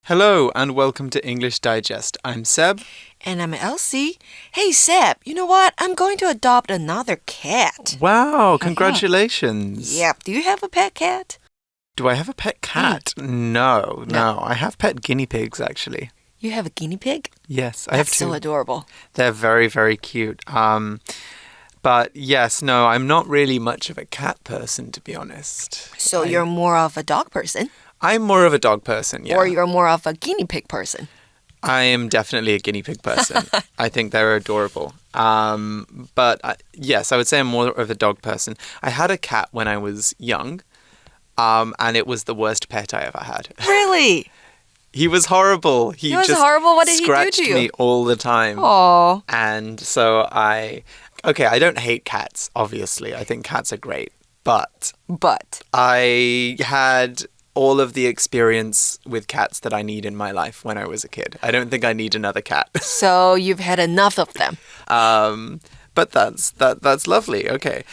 Hello and welcome to English Digest. I'm Seb. And I'm Elsie. Hey, Seb, you know what? I'm going to adopt another cat. Wow, congratulations. Yep. Do you have a pet cat? Do I have a pet cat? No. I have pet guinea pigs, actually. You have a guinea pig? Yes, I have two. That's so adorable. They're very, very cute. But yes, no, I'm not really much of a cat person, to be honest. So you're more of a dog person? I'm more of a dog person, yeah. Or you're more of a guinea pig person? I am definitely a guinea pig person. I think they're adorable. Yes, I would say I'm more of a dog person. I had a cat when I was young, and it was the worst pet I ever had. Really? He was horrible. He was horrible? What did he do to you? Scratched me all the time. Aww. And so I don't hate cats, obviously. I think cats are great. But I had all of the experience with cats that I need in my life when I was a kid. I don't think I need another cat. So you've had enough of them. But that's lovely. Okay.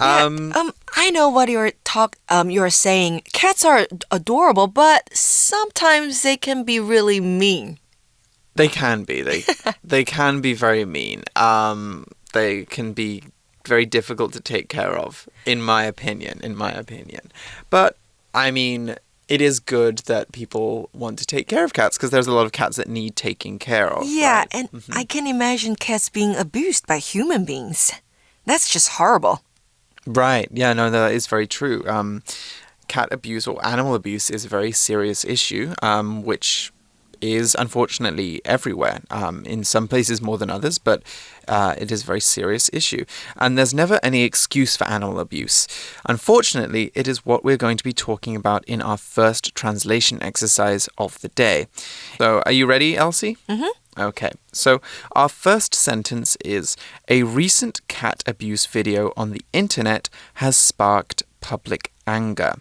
I know what you're saying. Cats are adorable, but sometimes they can be really mean. They can be. They can be very mean. They can be very difficult to take care of, in my opinion. But I mean, it is good that people want to take care of cats because there's a lot of cats that need taking care of. Yeah, right? and I can imagine cats being abused by human beings. That's just horrible. Right. Yeah, no, that is very true. Cat abuse or animal abuse is a very serious issue, which is unfortunately everywhere. In some places more than others, but it is a very serious issue. And there's never any excuse for animal abuse. Unfortunately, it is what we're going to be talking about in our first translation exercise of the day. So, are you ready, Elsie? Mm-hmm. Okay, so our first sentence is, a recent cat abuse video on the internet has sparked public anger.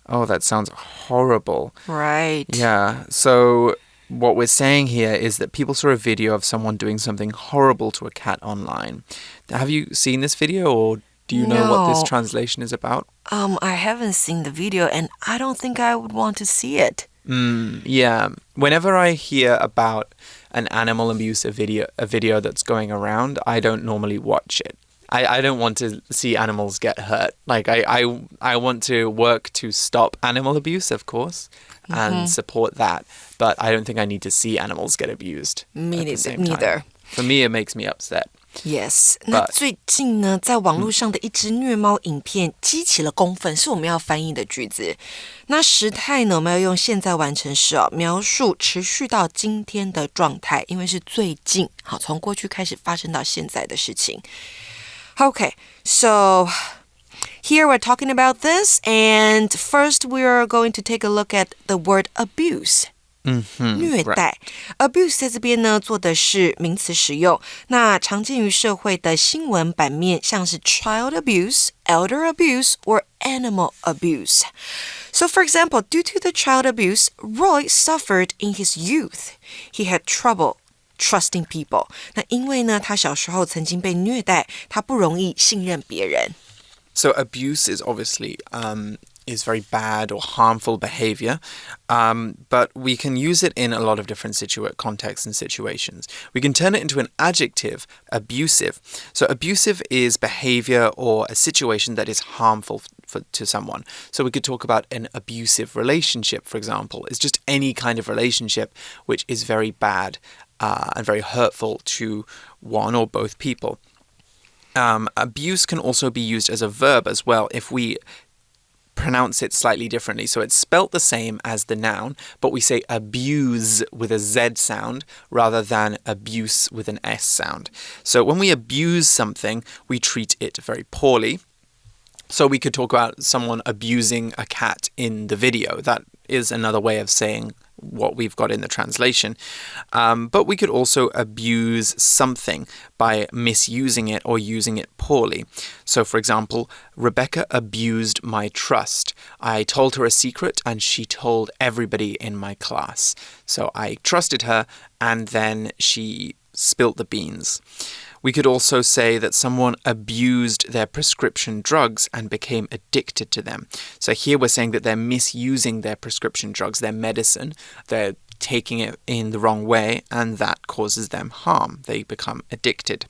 Oh, that sounds horrible. Right. Yeah, so what we're saying here is that people saw a video of someone doing something horrible to a cat online. Have you seen this video, or do you know what this translation is about? I haven't seen the video, and I don't think I would want to see it. Yeah. Whenever I hear about an animal abuse video that's going around, I don't normally watch it. I don't want to see animals get hurt. Like, I want to work to stop animal abuse, of course, and support that. But I don't think I need to see animals get abused. Me neither. For me, it makes me upset. Yes. 那最近呢，在网络上的一支虐猫影片激起了公愤，是我们要翻译的句子。那时态呢，我们要用现在完成式描述持续到今天的状态，因为是最近，好，从过去开始发生到现在的事情。Okay, so here we're talking about this, and first we're going to take a look at the word abuse. 虐待 abuse 在这边呢做的是名词使用，那常见于社会的新闻版面，像是 child abuse, elder abuse, or animal abuse. So for example, due to the child abuse, Roy suffered in his youth. He had trouble trusting people. 那因为呢他小时候曾经被虐待，他不容易信任别人。So abuse is obviously is very bad or harmful behavior, but we can use it in a lot of different contexts and situations. We can turn it into an adjective, abusive. So abusive is behavior or a situation that is harmful to someone. So we could talk about an abusive relationship, for example. It's just any kind of relationship which is very bad and very hurtful to one or both people. Abuse can also be used as a verb as well if we pronounce it slightly differently. So it's spelt the same as the noun, but we say abuse with a Z sound rather than abuse with an S sound. So when we abuse something, we treat it very poorly. So we could talk about someone abusing a cat in the video. That is another way of saying what we've got in the translation. But we could also abuse something by misusing it or using it poorly. So, for example, Rebecca abused my trust. I told her a secret and she told everybody in my class. So I trusted her and then she spilt the beans. We could also say that someone abused their prescription drugs and became addicted to them. So here we're saying that they're misusing their prescription drugs, their medicine. They're taking it in the wrong way, and that causes them harm. They become addicted.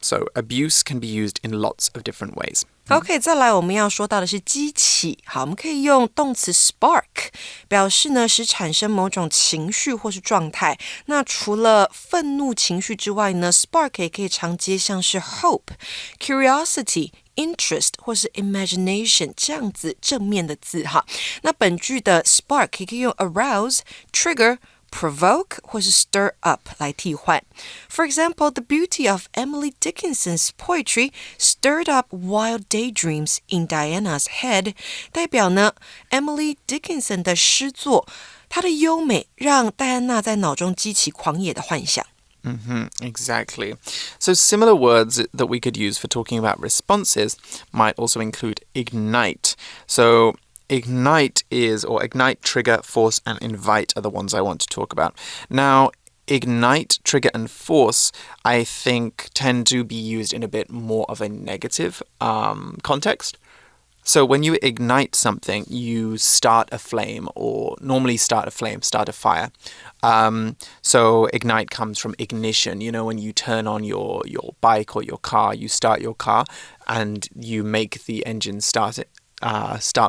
So abuse can be used in lots of different ways. OK， 再来我们要说到的是激起。好，我们可以用动词 spark 表示呢使产生某种情绪或是状态。那除了愤怒情绪之外呢 ，spark 也可以常接像是 hope、curiosity。interest 或是 imagination 这样子正面的字哈。那本句的 spark 也可以用 arouse、trigger、provoke 或是 stir up 来替换。For example, the beauty of Emily Dickinson's poetry stirred up wild daydreams in Diana's head. 代表呢 Emily Dickinson 的诗作，它的优美让戴安娜在脑中激起狂野的幻想。Exactly. So similar words that we could use for talking about responses might also include ignite. So ignite ignite, trigger, force, and invite are the ones I want to talk about. Now, ignite, trigger, and force, I think, tend to be used in a bit more of a negative context. So when you ignite something, you start a flame, or normally start a fire. So ignite comes from ignition. You know, when you turn on your bike or your car, you start your car and you make the engine start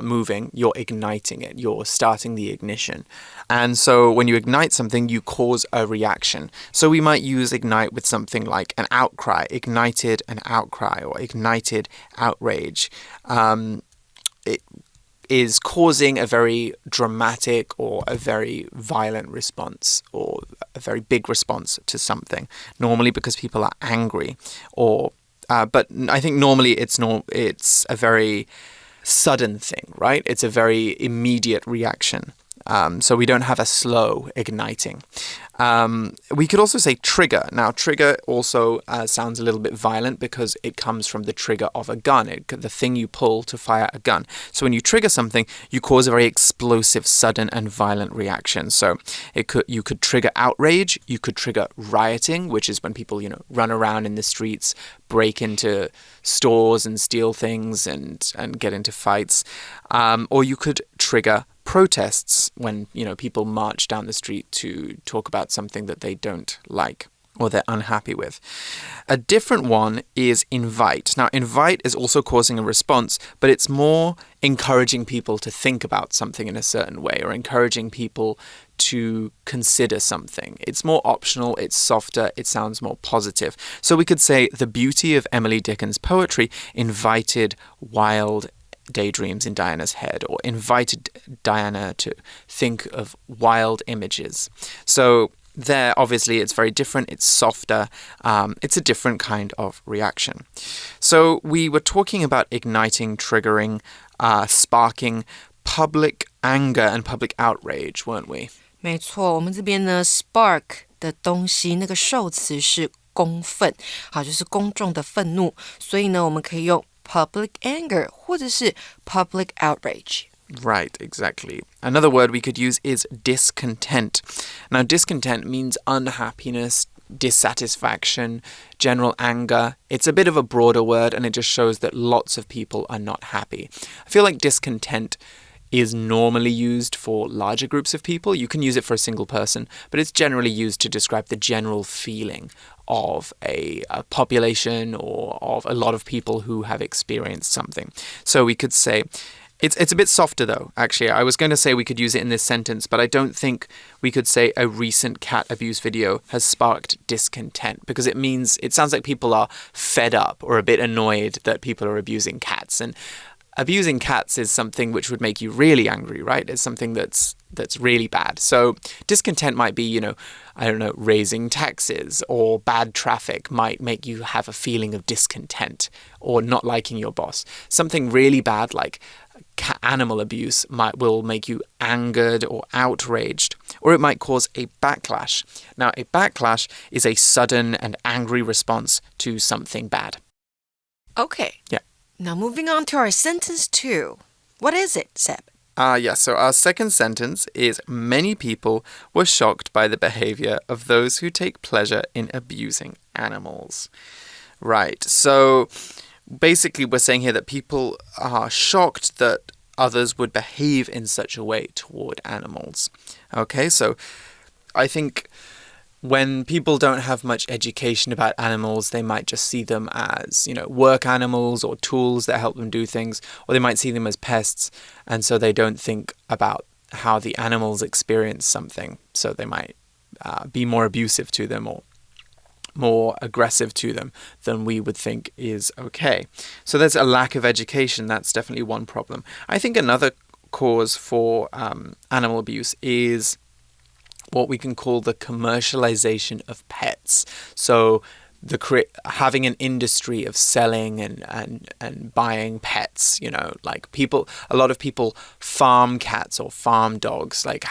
moving, you're igniting it. You're starting the ignition. And so when you ignite something, you cause a reaction. So we might use ignite with something like an outcry, ignited an outcry, or ignited outrage. It is causing a very dramatic or a very violent response, or a very big response to something, normally because people are angry, but I think normally it's a very sudden thing, right? It's a very immediate reaction. So we don't have a slow igniting. We could also say trigger. Now, trigger also sounds a little bit violent because it comes from the trigger of a gun, the thing you pull to fire a gun. So when you trigger something, you cause a very explosive, sudden, and violent reaction. So you could trigger outrage. You could trigger rioting, which is when people, run around in the streets, break into stores and steal things and get into fights. Or you could trigger protests when, people march down the street to talk about something that they don't like or they're unhappy with. A different one is invite. Now, invite is also causing a response, but it's more encouraging people to think about something in a certain way, or encouraging people to consider something. It's more optional, it's softer, it sounds more positive. So we could say the beauty of Emily Dickinson's poetry invited wild daydreams in Diana's head, or invited Diana to think of wild images. So there, obviously, it's very different. It's softer. It's a different kind of reaction. So we were talking about igniting, triggering, sparking public anger and public outrage, weren't we? 没错，我们这边呢 spark 的东西，那个受词是公愤，好，就是公众的愤怒，所以呢，我们可以用public anger 或者是 public outrage. Right, exactly. Another word we could use is discontent. Now, discontent means unhappiness, dissatisfaction, general anger. It's a bit of a broader word, and it just shows that lots of people are not happy. I feel like discontent is normally used for larger groups of people. You can use it for a single person, but it's generally used to describe the general feeling of a population or of a lot of people who have experienced something. So we could say, it's a bit softer though, actually. I was going to say we could use it in this sentence, but I don't think we could say a recent cat abuse video has sparked discontent, because it sounds like people are fed up or a bit annoyed that people are abusing cats. And abusing cats is something which would make you really angry, right? It's something that's really bad. So discontent might be, raising taxes, or bad traffic might make you have a feeling of discontent or not liking your boss. Something really bad like animal abuse will make you angered or outraged, or it might cause a backlash. Now, a backlash is a sudden and angry response to something bad. Okay. Yeah. Now moving on to our sentence 2. What is it, Seb? So our second sentence is many people were shocked by the behavior of those who take pleasure in abusing animals. Right, so basically we're saying here that people are shocked that others would behave in such a way toward animals. Okay, so I think when people don't have much education about animals, they might just see them as, work animals or tools that help them do things, or they might see them as pests, and so they don't think about how the animals experience something. So they might be more abusive to them or more aggressive to them than we would think is okay. So there's a lack of education. That's definitely one problem. I think another cause for animal abuse is what we can call the commercialization of pets. So having an industry of selling and buying pets, like a lot of people farm cats or farm dogs, like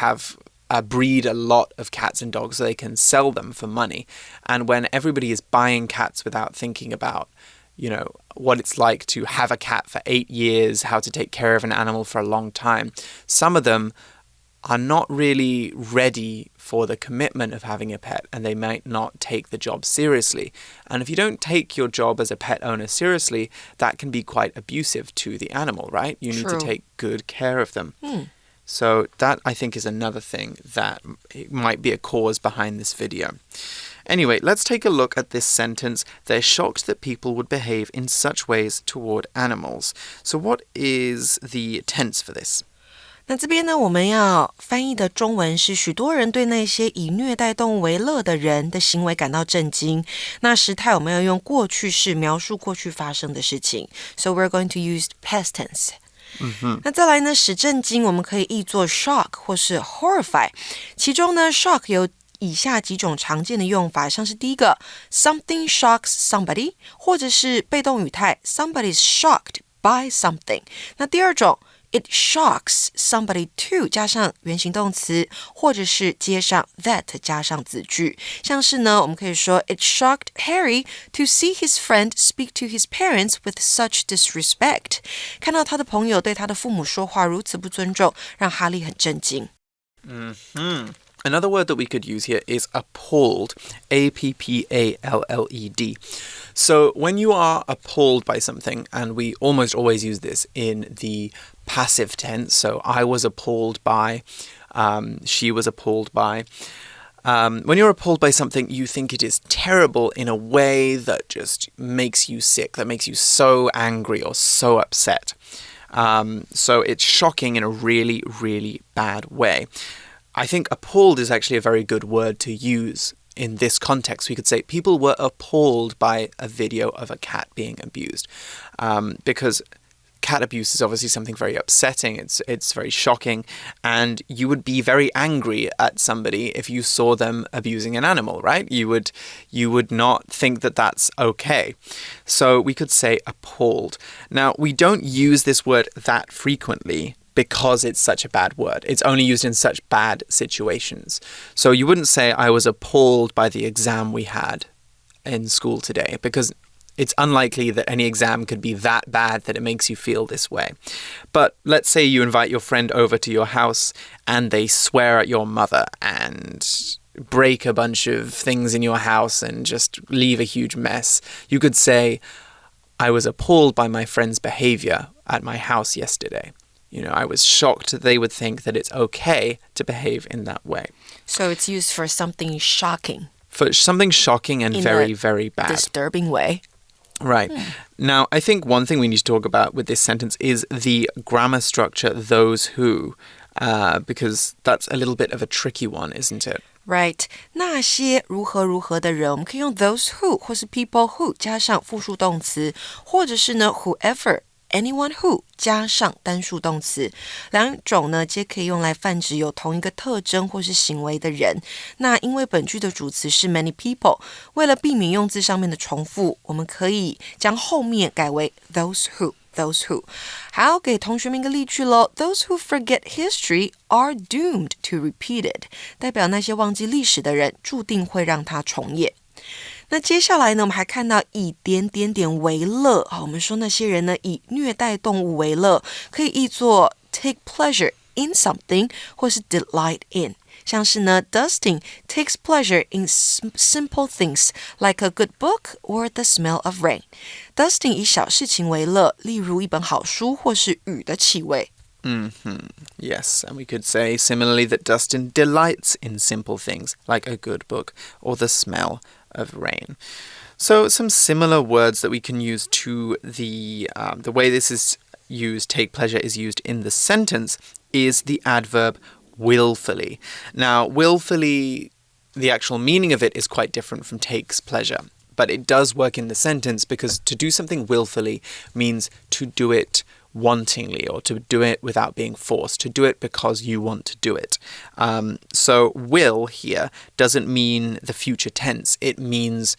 breed a lot of cats and dogs so they can sell them for money. And when everybody is buying cats without thinking about what it's like to have a cat for 8 years, how to take care of an animal for a long time, some of them are not really ready for the commitment of having a pet, and they might not take the job seriously. And if you don't take your job as a pet owner seriously, that can be quite abusive to the animal, right? You need to take good care of them. So that, I think, is another thing that might be a cause behind this video. Anyway, let's take a look at this sentence. They're shocked that people would behave in such ways toward animals. So what is the tense for this? 那这边呢，我们要翻译的中文是许多人对那些以虐待动物为乐的人的行为感到震惊。那时态我们要用过去式描述过去发生的事情。So we're going to use past tense. 那再来呢，使震惊我们可以译作 shock 或是 horrify。其中呢 shock 有以下几种常见的用法，像是第一个 something shocks somebody， 或者是被动语态 somebody's shocked by something。那第二种It shocks somebody to 加上原形动词，或者是接上 that 加上子句。像是呢，我们可以说 It shocked Harry to see his friend speak to his parents with such disrespect。看到他的朋友对他的父母说话如此不尊重，让哈利很震惊。Another word that we could use here is appalled, A-P-P-A-L-L-E-D. So when you are appalled by something, and we almost always use this in the passive tense, so I was appalled by, she was appalled by. When you're appalled by something, you think it is terrible in a way that just makes you sick, that makes you so angry or so upset. So it's shocking in a really, really bad way. I think appalled is actually a very good word to use in this context. We could say people were appalled by a video of a cat being abused, because cat abuse is obviously something very upsetting. It's very shocking, and you would be very angry at somebody if you saw them abusing an animal, right? You would not think that that's okay. So we could say appalled. Now, we don't use this word that frequently because it's such a bad word. It's only used in such bad situations. So you wouldn't say, I was appalled by the exam we had in school today, because it's unlikely that any exam could be that bad that it makes you feel this way. But let's say you invite your friend over to your house and they swear at your mother and break a bunch of things in your house and just leave a huge mess. You could say, I was appalled by my friend's behavior at my house yesterday. I was shocked that they would think that it's okay to behave in that way. So it's used for something shocking. For something shocking and very, very bad. Disturbing way. Right. Now, I think one thing we need to talk about with this sentence is the grammar structure, those who, because that's a little bit of a tricky one, isn't it? Right. 那些如何如何的人，我们可以用 those who 或是 people who 加上复数动词，或者是呢 whoever。Anyone who 加上单数动词，两种呢皆可以用来泛指有同一个特征或是行为的人。那因为本句的主词是 many people， 为了避免用字上面的重复，我们可以将后面改为 those who。Those who. 好，给同学们一个例句咯。Those who forget history are doomed to repeat it. 代表那些忘记历史的人，注定会让它重演。那接下来呢，我们还看到以点点点为乐。我们说那些人呢，以虐待动物为乐，可以译作 take pleasure in something 或是 delight in。像是呢 Dustin takes pleasure in simple things like a good book or the smell of rain. Dustin 以小事情为乐，例如一本好书或是雨的气味。Yes, and we could say similarly that Dustin delights in simple things like a good book or the smell of rain. So some similar words that we can use to the way this is used, take pleasure, is used in the sentence is the adverb willfully. Now, willfully, the actual meaning of it is quite different from takes pleasure, but it does work in the sentence because to do something willfully means to do it wantingly or to do it without being forced, to do it because you want to do it. So will here doesn't mean the future tense. It means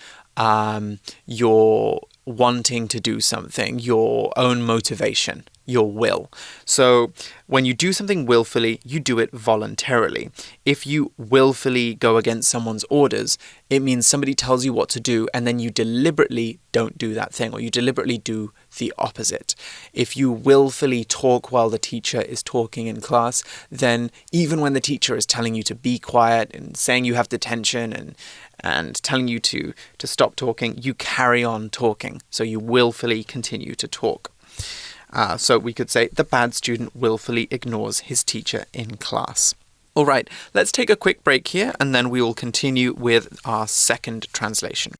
you're wanting to do something, your own motivation, your will. So when you do something willfully, you do it voluntarily. If you willfully go against someone's orders, it means somebody tells you what to do and then you deliberately don't do that thing or you deliberately do the opposite. If you willfully talk while the teacher is talking in class, then even when the teacher is telling you to be quiet and saying you have detention and telling you to stop talking, you carry on talking. So you willfully continue to talk. So we could say the bad student willfully ignores his teacher in class. All right, let's take a quick break here and then we will continue with our second translation.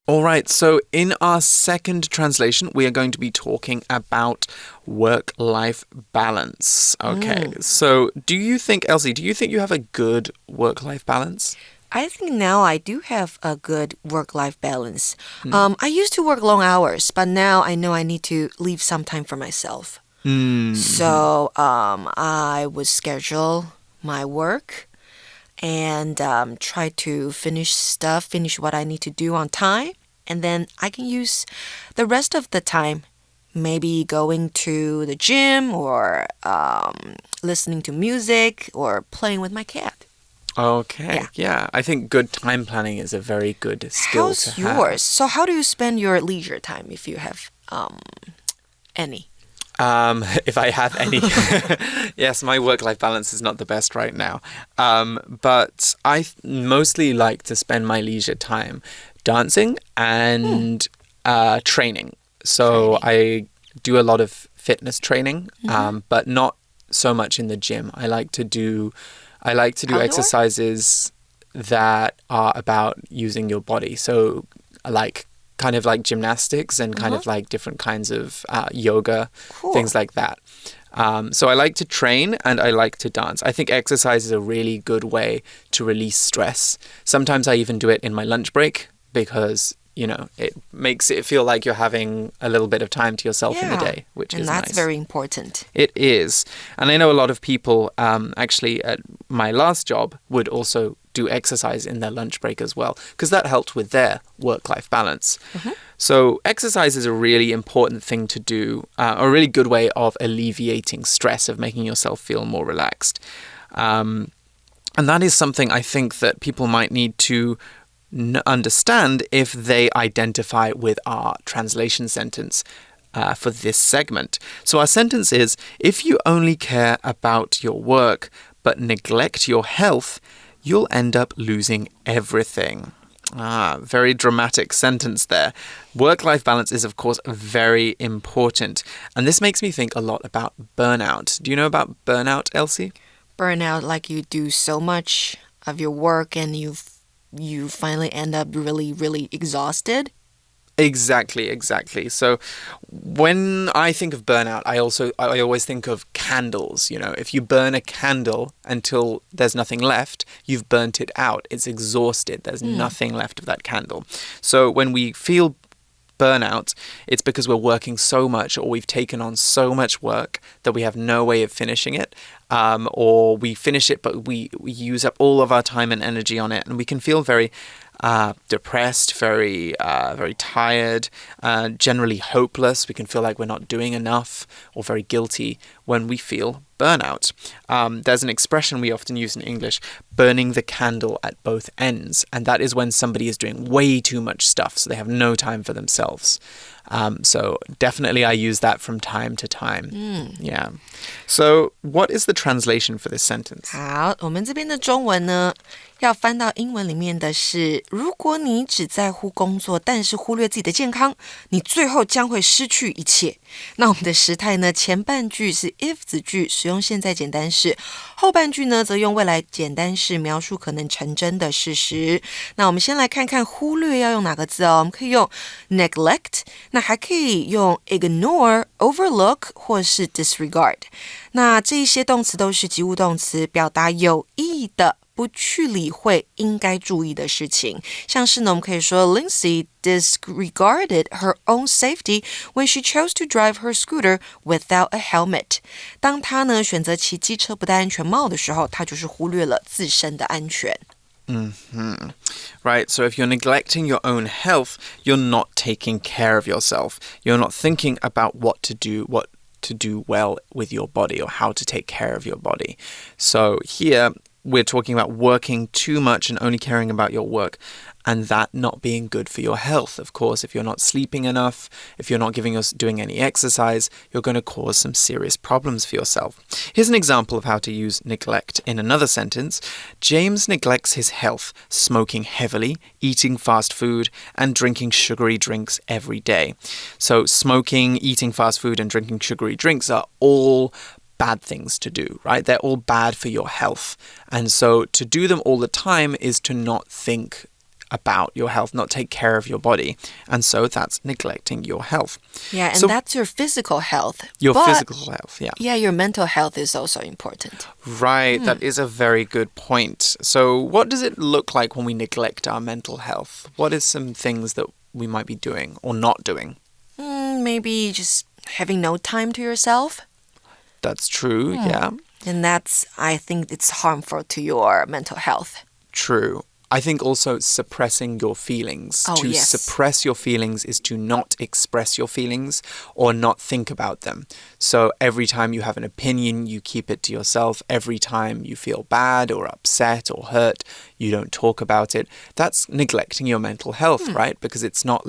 All right, so in our second translation, we are going to be talking about work-life balance. Okay, so do you think, Elsie, do you think you have a good work-life balance? I think now I do have a good work-life balance. I used to work long hours, but now I know I need to leave some time for myself. So I would schedule my work and try to finish what I need to do on time. And then I can use the rest of the time maybe going to the gym or listening to music or playing with my cat. Okay, yeah. I think good time planning is a very good skill to have. How's yours? So how do you spend your leisure time if you have any? If I have any. Yes, my work-life balance is not the best right now. But I mostly like to spend my leisure time dancing and training. So I do a lot of fitness training, but not so much in the gym. I like to do Outdoor? exercises that are about using your body. So kind of like gymnastics and kind of like different kinds of yoga, things like that. So I like to train and I like to dance. I think exercise is a really good way to release stress. Sometimes I even do it in my lunch break because, you know, it makes it feel like you're having a little bit of time to yourself in the day, which is nice. And that's very important. It is. And I know a lot of people actually at my last job would also do exercise in their lunch break as well, because that helped with their work-life balance. So exercise is a really important thing to do, a really good way of alleviating stress, of making yourself feel more relaxed. And that is something I think that people might need to understand if they identify with our translation sentence for this segment. So our sentence is, if you only care about your work but neglect your health, you'll end up losing everything. Very dramatic sentence there. Work-life balance is, of course, very important. And this makes me think a lot about burnout. Do you know about burnout, Elsie? Burnout, like you do so much of your work and you finally end up really, really exhausted? Exactly. So when I think of burnout, I always think of candles. You know, if you burn a candle until there's nothing left, you've burnt it out. It's exhausted. There's nothing left of that candle. So when we feel burnout, it's because we're working so much or we've taken on so much work that we have no way of finishing it. Or we finish it, but we use up all of our time and energy on it. And we can feel very depressed, very tired, generally hopeless. We can feel like we're not doing enough or very guilty when we feel burnout. There's an expression we often use in English, burning the candle at both ends. And that is when somebody is doing way too much stuff, so they have no time for themselves. So definitely I use that from time to time. Yeah. So what is the translation for this sentence? 好，我们这边的中文呢，要翻到英文里面的是，如果你只在乎工作，但是忽略自己的健康，你最后将会失去一切。那我们的时态呢，前半句是 if 子句，使用现在简单式，后半句呢，则用未来简单式描述可能成真的事实。那我们先来看看忽略要用哪个字哦，我们可以用 neglect， 那还可以用 ignore、overlook 或是 disregard。那这一些动词都是及物动词，表达有意的不去理会应该注意的事情。像是呢，我们可以说 Lindsay disregarded her own safety when she chose to drive her scooter without a helmet. 当她呢选择骑机车不戴安全帽的时候，她就是忽略了自身的安全。Right, so if you're neglecting your own health, you're not taking care of yourself. You're not thinking about what to do well with your body or how to take care of your body. So here we're talking about working too much and only caring about your work, and that not being good for your health. Of course, if you're not sleeping enough, if you're not doing any exercise, you're going to cause some serious problems for yourself. Here's an example of how to use neglect in another sentence. James neglects his health, smoking heavily, eating fast food, and drinking sugary drinks every day. So smoking, eating fast food, and drinking sugary drinks are all bad things to do, right? They're all bad for your health. And so to do them all the time is to not think about your health, not take care of your body. And so that's neglecting your health. Yeah, and that's your physical health. Your physical health, yeah. Yeah, your mental health is also important. Right, that is a very good point. So what does it look like when we neglect our mental health? What is some things that we might be doing or not doing? Maybe just having no time to yourself. That's true, yeah. And I think it's harmful to your mental health. True. I think also suppressing your feelings. Yes. Suppress your feelings is to not express your feelings or not think about them. So every time you have an opinion, you keep it to yourself. Every time you feel bad or upset or hurt, you don't talk about it. That's neglecting your mental health, right? Because it's not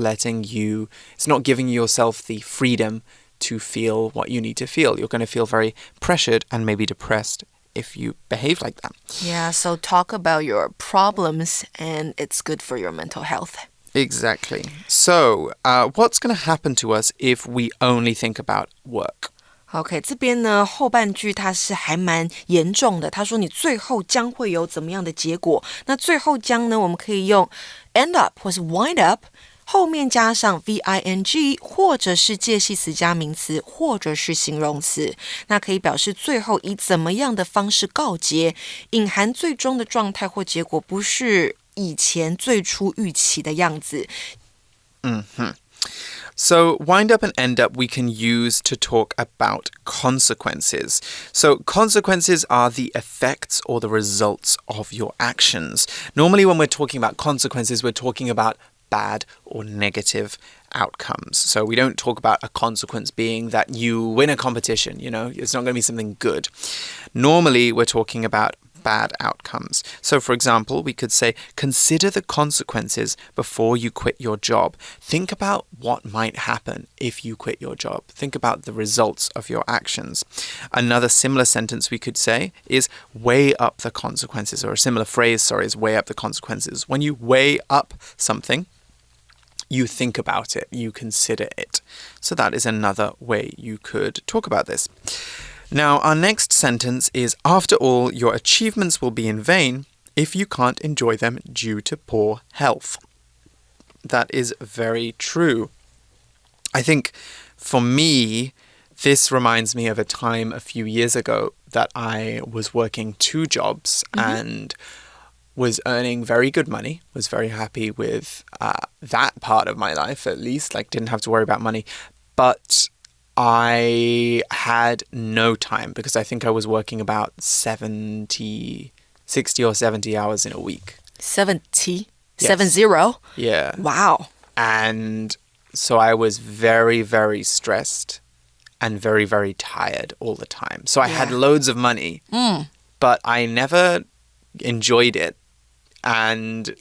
giving yourself the freedom to feel what you need to feel. You're going to feel very pressured and maybe depressed if you behave like that. Yeah, so talk about your problems and it's good for your mental health. Exactly. So, what's going to happen to us if we only think about work? OK， 这边呢后半句它是还蛮严重的。他说你最后将会有怎么样的结果？那最后将呢，我们可以用 end up 或是 wind up。后面加上 VING 或者是介系词加名词或者是形容词，那可以表示最后以怎么样的方式告结，隐含最终的状态或结果不是以前最初预期的样子。So wind up and end up we can use to talk about consequences. So consequences are the effects or the results of your actions. Normally when we're talking about consequences, we're talking about bad or negative outcomes. So we don't talk about a consequence being that you win a competition, it's not going to be something good. Normally, we're talking about bad outcomes. So for example, we could say, consider the consequences before you quit your job. Think about what might happen if you quit your job. Think about the results of your actions. Another similar sentence we could say is weigh up the consequences, or a similar phrase, is weigh up the consequences. When you weigh up something, you think about it, you consider it. So that is another way you could talk about this. Now, our next sentence is, after all, your achievements will be in vain if you can't enjoy them due to poor health. That is very true. I think for me, this reminds me of a time a few years ago that I was working 2 jobs and was earning very good money, was very happy with that part of my life, at least, didn't have to worry about money. But I had no time because I think I was working about 60 or 70 hours in a week. 70? Yes. 70? Yeah. Wow. And so I was very, very stressed and very, very tired all the time. So I had loads of money, but I never enjoyed it. And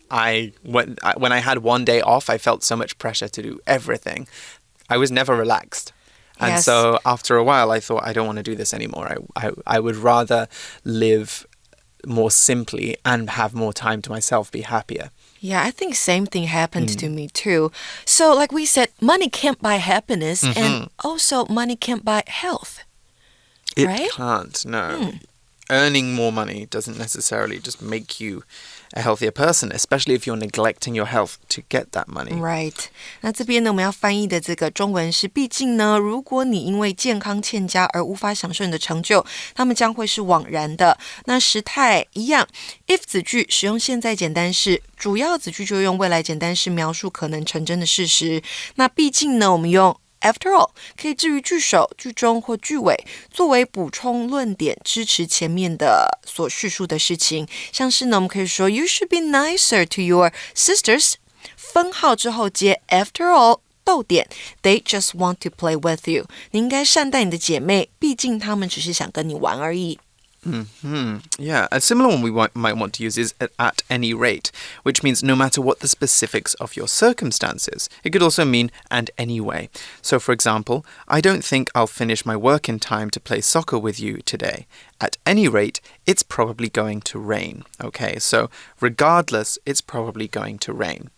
when I had one day off, I felt so much pressure to do everything. I was never relaxed. And so after a while, I thought, I don't want to do this anymore. I would rather live more simply and have more time to myself, be happier. Yeah, I think same thing happened to me too. So like we said, money can't buy happiness and also money can't buy health. It right? can't, no. Earning more money doesn't necessarily just make you a healthier person, especially if you're neglecting your health to get that money. Right. 那这边呢，我们要翻译的这个中文是，毕竟呢，如果你因为健康欠佳而无法享受你的成就，他们将会是枉然的。那时态一样 ，if 子句使用现在简单式，主要子句就用未来简单式描述可能成真的事实。那毕竟呢，我们用After all 可以置于句首、句中或句尾，作为补充论点，支持前面的所叙述的事情。像是呢，我们可以说 You should be nicer to your sisters。分号之后接 After all 逗点 They just want to play with you。你应该善待你的姐妹，毕竟她们只是想跟你玩而已。Yeah, a similar one we might want to use is at any rate, which means no matter what the specifics of your circumstances. It could also mean and anyway. So, for example, I don't think I'll finish my work in time to play soccer with you today. At any rate, it's probably going to rain. Okay, so regardless, it's probably going to rain.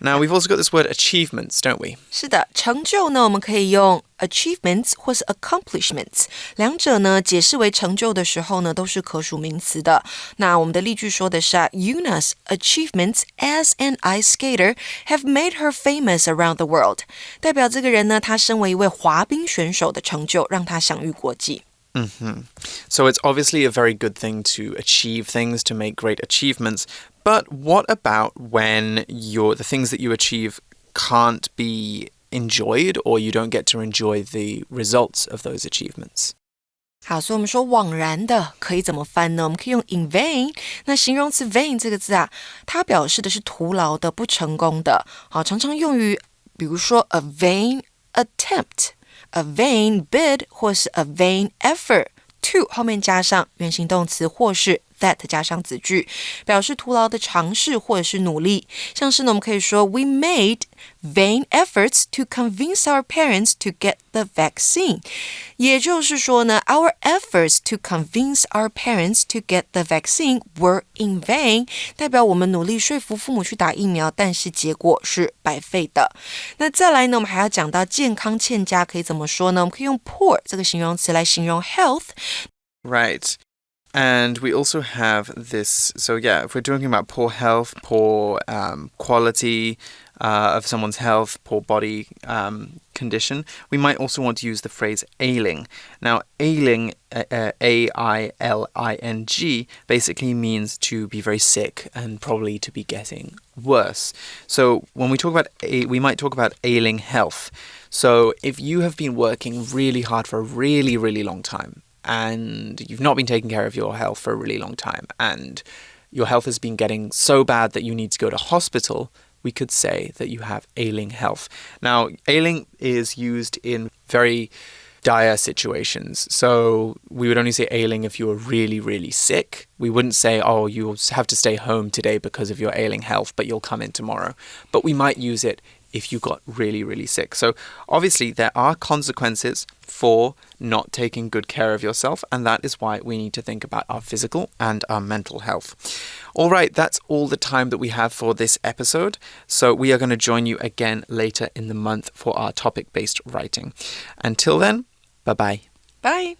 Now, we've also got this word achievements, don't we? 是的，成就呢，我们可以用 achievements 或是 accomplishments， 两者呢解释为成就的时候呢，都是可数名词的。那我们的例句说的是Yuna's achievements as an ice skater have made her famous around the world。代表这个人呢，他身为一位滑冰选手的成就，让他享誉国际。So it's obviously a very good thing to achieve things, to make great achievements. But what about when the things that you achieve can't be enjoyed or you don't get to enjoy the results of those achievements? 好，所以我们说枉然的可以怎么翻呢？我们可以用 in vain。那形容词 vain 这个字啊，它表示的是徒劳的、不成功的。好，常常用于比如说 a vain attempt。A vain bid 或是 a vain effort to 后面加上原形动词或是 that 加上子句，表示徒劳的尝试或者是努力。像是呢，我们可以说 We made vain efforts to convince our parents to get the vaccine。也就是说呢 Our efforts to convince our parents to get the vaccine were in vain， 代表我们努力说服父母去打疫苗，但是结果是白费的。那再来呢，我们还要讲到健康欠佳可以怎么说呢？我们可以用 poor 这个形容词来形容 health。 Right. And we also have this, so yeah, if we're talking about poor health, poor quality of someone's health, poor body condition, we might also want to use the phrase ailing. Now, ailing, A-I-L-I-N-G, basically means to be very sick and probably to be getting worse. So when we talk about, we might talk about ailing health. So if you have been working really hard for a really, really long time, and you've not been taking care of your health for a really long time, and your health has been getting so bad that you need to go to hospital, we could say that you have ailing health. Now, ailing is used in very dire situations. So we would only say ailing if you were really, really sick. We wouldn't say, oh, you'll have to stay home today because of your ailing health, but you'll come in tomorrow. But we might use it if you got really, really sick. So obviously there are consequences for not taking good care of yourself, and that is why we need to think about our physical and our mental health. All right, that's all the time that we have for this episode. So we are going to join you again later in the month for our topic-based writing. Until then, bye-bye. Bye.